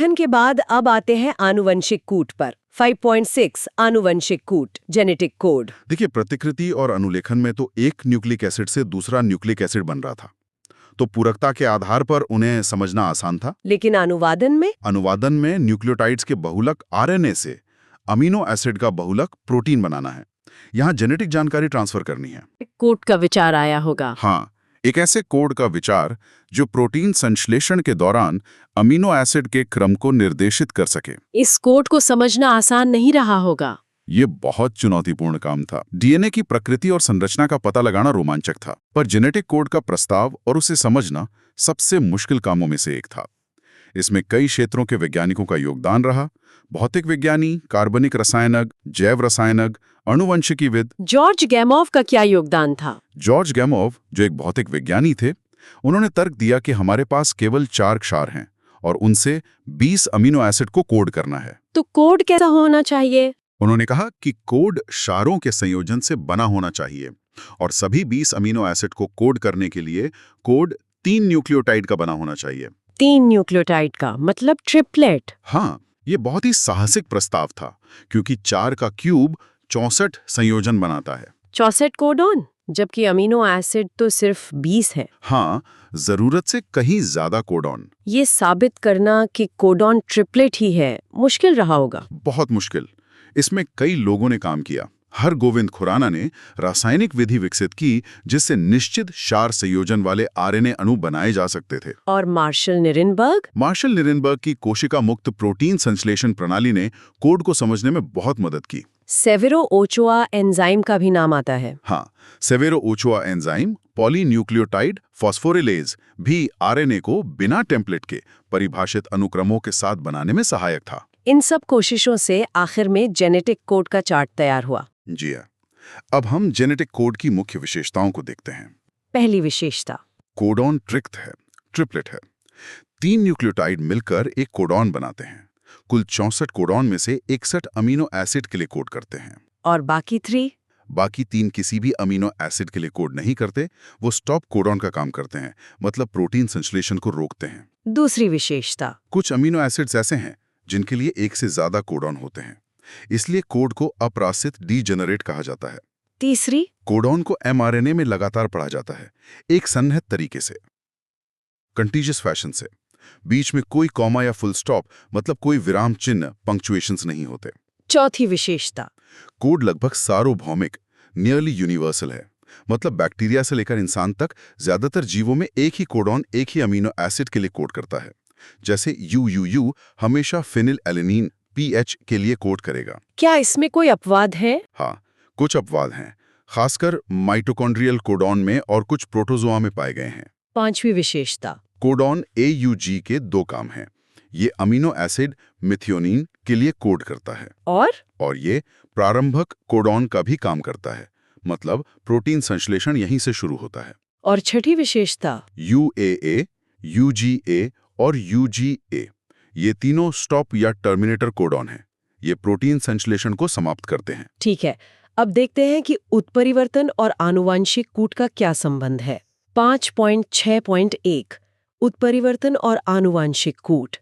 अनुलेखन के बाद अब आते हैं आनुवंशिक कूट पर। 5.6 आनुवंशिक कूट, जेनेटिक कोड। देखिए, प्रतिकृति और अनुलेखन में तो एक न्यूक्लिक एसिड से दूसरा न्यूक्लिक एसिड बन रहा था, तो पूरकता के आधार पर उन्हें समझना आसान था। लेकिन अनुवादन में न्यूक्लियोटाइड्स के बहुलक आरएनए से अमीनो एसिड का बहुलक प्रोटीन बनाना है। यहाँ जेनेटिक जानकारी ट्रांसफर करनी है। कोड का विचार आया होगा। हाँ, एक ऐसे कोड का विचार जो प्रोटीन संश्लेषण के दौरान अमीनो एसिड के क्रम को निर्देशित कर सके। इस कोड को समझना आसान नहीं रहा होगा। ये बहुत चुनौतीपूर्ण काम था। डीएनए की प्रकृति और संरचना का पता लगाना रोमांचक था, पर जेनेटिक कोड का प्रस्ताव और उसे समझना सबसे मुश्किल कामों में से एक था। इसमें कई क्षेत्रों के वैज्ञानिकों का योगदान रहा। भौतिक विज्ञानी, कार्बनिक रसायनज्ञ, जैव रसायनज्ञ, आनुवंशिकीविद। जॉर्ज गैमोव का क्या योगदान था? जॉर्ज गैमोव, जो एक भौतिक विज्ञानी थे, उन्होंने तर्क दिया कि हमारे पास केवल 4 क्षार हैं और उनसे 20 अमीनो एसिड को कोड करना है। तो कोड कैसा होना चाहिए? उन्होंने कहा कि कोड क्षारों के संयोजन से बना होना चाहिए और सभी 20 अमीनो एसिड को कोड करने के लिए कोड 3 न्यूक्लियोटाइड का बना होना चाहिए। 3 न्यूक्लियोटाइड का मतलब ट्रिपलेट। हाँ, ये बहुत ही साहसिक प्रस्ताव था, क्योंकि 4 का क्यूब 64 संयोजन बनाता है। 64 कोडॉन, जबकि अमीनो एसिड तो सिर्फ 20 है। हाँ, जरूरत से कहीं ज्यादा कोडॉन। ये साबित करना कि कोडॉन ट्रिपलेट ही है मुश्किल रहा होगा। बहुत मुश्किल। इसमें कई लोगों ने काम किया। हरगोविंद खुराना ने रासायनिक विधि विकसित की जिससे निश्चित क्षार संयोजन वाले आरएनए अणु बनाए जा सकते थे। और मार्शल निरेनबर्ग की कोशिका मुक्त प्रोटीन संश्लेषण प्रणाली ने कोड को समझने में बहुत मदद की। सेवेरो ओचोआ एंजाइम का भी नाम आता है। हाँ, सेवेरो ओचोआ एंजाइम पॉलीन्यूक्लियोटाइड फॉस्फोरिलेज भी आरएनए को बिना टेम्पलेट के परिभाषित अनुक्रमों के साथ बनाने में सहायक था। इन सब कोशिशों से आखिर में जेनेटिक कोड का चार्ट तैयार हुआ। जी हाँ। अब हम जेनेटिक कोड की मुख्य विशेषताओं को देखते हैं। पहली विशेषता, कोडॉन ट्रिप्लेट है। 3 न्यूक्लियोटाइड मिलकर एक कोडॉन बनाते हैं। कुल 64 कोडॉन में से 61 अमीनो एसिड के लिए कोड करते हैं। और बाकी 3 किसी भी अमीनो एसिड के लिए कोड नहीं करते। वो स्टॉप कोडॉन का काम करते हैं, मतलब प्रोटीन संश्लेषण को रोकते हैं। दूसरी विशेषता, कुछ अमीनो एसिड्स ऐसे हैं जिनके लिए एक से ज्यादा कोडॉन होते हैं, इसलिए कोड को अप्रासित डीजेनरेट कहा जाता है। तीसरी, कोडॉन को एमआरएनए में लगातार पढ़ा जाता है, एक सन्निहित तरीके से, कंटीजियस फैशन से। बीच में कोई कॉमा या फुल स्टॉप, मतलब कोई विराम चिन्ह, पंक्चुएशंस नहीं होते। चौथी विशेषता, कोड लगभग सार्वभौमिक, नियरली यूनिवर्सल है, मतलब बैक्टीरिया से लेकर इंसान तक ज्यादातर जीवों में एक ही कोडॉन एक ही अमीनो एसिड के लिए कोड करता है। जैसे UUU हमेशा फिनिल एलेनिन PH के लिए कोड करेगा। क्या इसमें कोई अपवाद है? हाँ, कुछ अपवाद हैं, खासकर माइटोकॉन्ड्रियल कोडॉन में और कुछ प्रोटोजोआ में पाए गए हैं। पांचवी विशेषता, कोडॉन AUG के 2 काम हैं। ये अमीनो एसिड मिथियोनिन के लिए कोड करता है और ये प्रारंभक कोडॉन का भी काम करता है, मतलब प्रोटीन संश्लेषण यहीं से शुरू होता है। और छठी विशेषता, UAA, UGA और UGA, ये तीनों स्टॉप या टर्मिनेटर कोडॉन हैं। ये प्रोटीन संश्लेषण को समाप्त करते हैं। ठीक है, अब देखते हैं कि उत्परिवर्तन और आनुवांशिक कूट का क्या संबंध है। 5.6.1 उत्परिवर्तन और आनुवांशिक कूट।